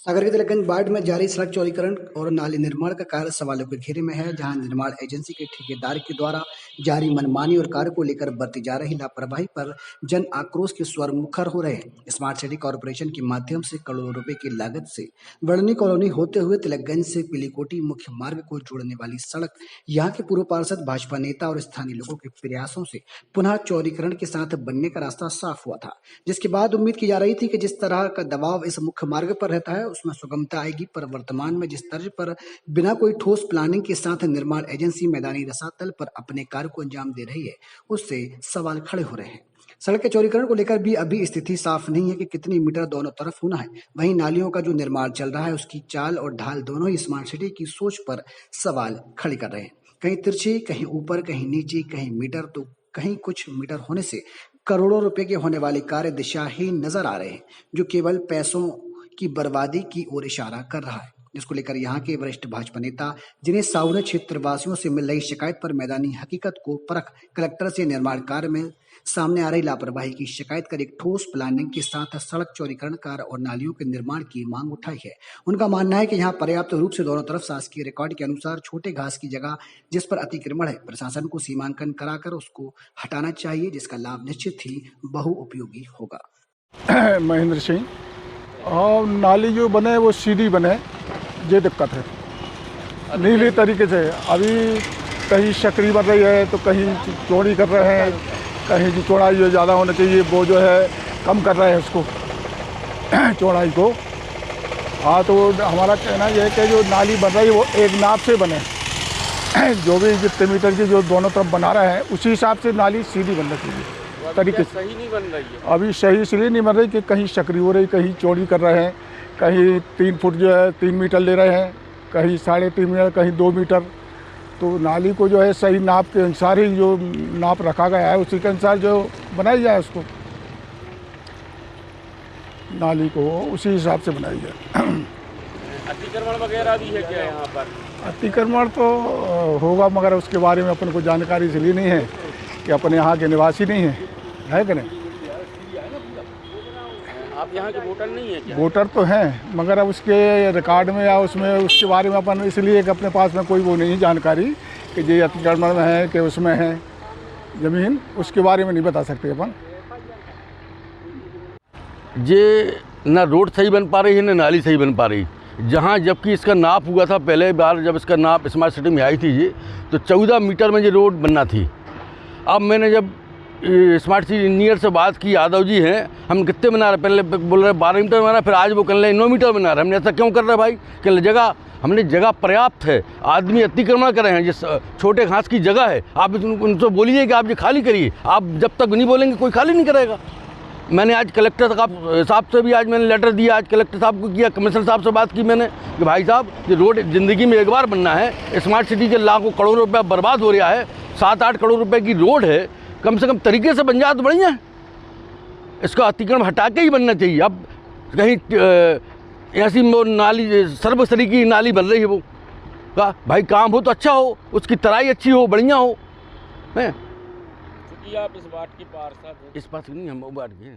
सागर के तिलकगंज वार्ड में जारी सड़क चौड़ीकरण और नाली निर्माण का कार्य सवालों के घेरे में है, जहां निर्माण एजेंसी के ठेकेदार के द्वारा जारी मनमानी और कार्य को लेकर बरती जा रही लापरवाही पर जन आक्रोश के स्वर मुखर हो रहे हैं। स्मार्ट सिटी कॉरपोरेशन के माध्यम से करोड़ों रुपए की लागत से वर्णी कॉलोनी होते हुए तिलकगंज से पीलीकोटी मुख्य मार्ग को जोड़ने वाली सड़क यहाँ के पूर्व पार्षद, भाजपा नेता और स्थानीय लोगों के प्रयासों से पुनः चौड़ीकरण के साथ बनने का रास्ता साफ हुआ था, जिसके बाद उम्मीद की जा रही थी कि जिस तरह का दबाव इस मुख्य मार्ग पर रहता है उसमें सुगमता आएगी। पर वर्तमान में जिस तर्ज पर बिना कोई ठोस प्लानिंग के साथ निर्माण एजेंसी मैदानी रसातल पर अपने कार्य को अंजाम दे रही है, उससे सवाल खड़े हो रहे हैं। सड़क के चौड़ीकरण को लेकर भी अभी स्थिति साफ नहीं है कि कितनी मीटर दोनों तरफ होना है। वहीं नालियों का जो निर्माण चल रहा है उसकी चाल और ढाल दोनों ही स्मार्ट सिटी की सोच पर सवाल खड़े कर रहे हैं। कहीं तिरछी, कहीं ऊपर, कहीं नीचे, कहीं मीटर तो कहीं कुछ मीटर होने से करोड़ों रुपए के होने वाले कार्य दिशाहीन नजर आ रहे हैं, जो केवल पैसों की बर्बादी की ओर इशारा कर रहा है। जिसको लेकर यहाँ के वरिष्ठ भाजपा नेता जिन्हें सावने क्षेत्रवासियों से मिल रही शिकायत पर मैदानी हकीकत को परख कलेक्टर से निर्माण कार्य में सामने आ रही लापरवाही की शिकायत कर एक ठोस प्लानिंग के साथ सड़क चौड़ीकरण कार्य और नालियों के निर्माण की मांग उठाई है। उनका मानना है कि यहाँ पर्याप्त रूप से दोनों तरफ शासकीय रिकॉर्ड के अनुसार छोटे घास की जगह जिस पर अतिक्रमण है, प्रशासन को सीमांकन कराकर उसको हटाना चाहिए, जिसका लाभ निश्चित ही बहुउपयोगी होगा। महेंद्र सिंह। और नाली जो बने वो सीधी बने, ये दिक्कत है। नीली तरीके से अभी कहीं सकरी बन रही है तो कहीं चौड़ी कर रहे हैं, कहीं जो चौड़ाई जो ज़्यादा होना चाहिए वो जो है कम कर रहे हैं उसको चौड़ाई को। हाँ, तो हमारा कहना यह है कि जो नाली बन रही है वो एक नाप से बने जो भी जितने मीटर की जो दोनों तरफ बना रहे हैं उसी हिसाब से नाली सीधी बनना चाहिए। तरीके से सही नहीं बन रही है अभी, सही इसलिए नहीं बन रही कि कहीं सकरी हो रही, कहीं चौड़ी कर रहे हैं, कहीं 3 फुट जो है 3 मीटर ले रहे हैं, कहीं 3.5 मीटर, कहीं 2 मीटर। तो नाली को जो है सही नाप के अनुसार ही जो नाप रखा गया है उसी के अनुसार जो बनाई जाए, उसको नाली को उसी हिसाब से बनाई जाए। अतिक्रमण वगैरह भी है क्या यहाँ पर? अतिक्रमण तो होगा, मगर उसके बारे में अपन को जानकारी इसलिए नहीं है कि अपने यहाँ के निवासी नहीं है कि नहीं। आप यहाँ के वोटर नहीं है क्या? वोटर तो हैं, मगर अब उसके रिकॉर्ड में या उसमें उसके बारे में अपन इसलिए कि अपने पास में कोई वो नहीं जानकारी कि ये अतिक्रमण में है कि उसमें है ज़मीन, उसके बारे में नहीं बता सकते अपन। ये ना रोड सही बन पा रही है, ना नाली सही बन पा रही। जहाँ जबकि इसका नाप हुआ था पहले बार जब इसका नाप स्मार्ट सिटी में आई थी ये, तो 14 मीटर में ये रोड बनना थी। अब मैंने जब स्मार्ट सिटी इंजीनियर से बात की, यादव जी हैं, हम कितने बना रहे, पहले बोल रहे 12 मीटर बना रहे, फिर आज वो कर रहे 9 मीटर बना रहे। हमने ऐसा क्यों कर रहे भाई कि जगह, हमने जगह पर्याप्त है, आदमी अतिक्रमण कर रहे हैं, जिस छोटे घास की जगह है आप उनसे बोलिए कि आप ये खाली करिए। आप जब तक नहीं बोलेंगे कोई खाली नहीं करेगा। मैंने आज कलेक्टर साहब से भी आज मैंने लेटर दिया, आज कलेक्टर साहब को किया, कमिश्नर साहब से बात की मैंने कि भाई साहब ये रोड ज़िंदगी में एक बार बनना है। स्मार्ट सिटी के लाखों करोड़ों रुपया बर्बाद हो रहा है, 7-8 करोड़ रुपए की रोड है, कम से कम तरीके से बन जाए तो बढ़िया है। इसका अतिक्रमण हटा के ही बनना चाहिए। अब कहीं ऐसी नाली सर्वस्तरी की नाली बन रही है, वो भाई काम हो तो अच्छा हो, उसकी तराई अच्छी हो, बढ़िया हो। हैं क्योंकि आप इस बात की पार्षद हैं। इस बात की नहीं, हम वो बात के हैं।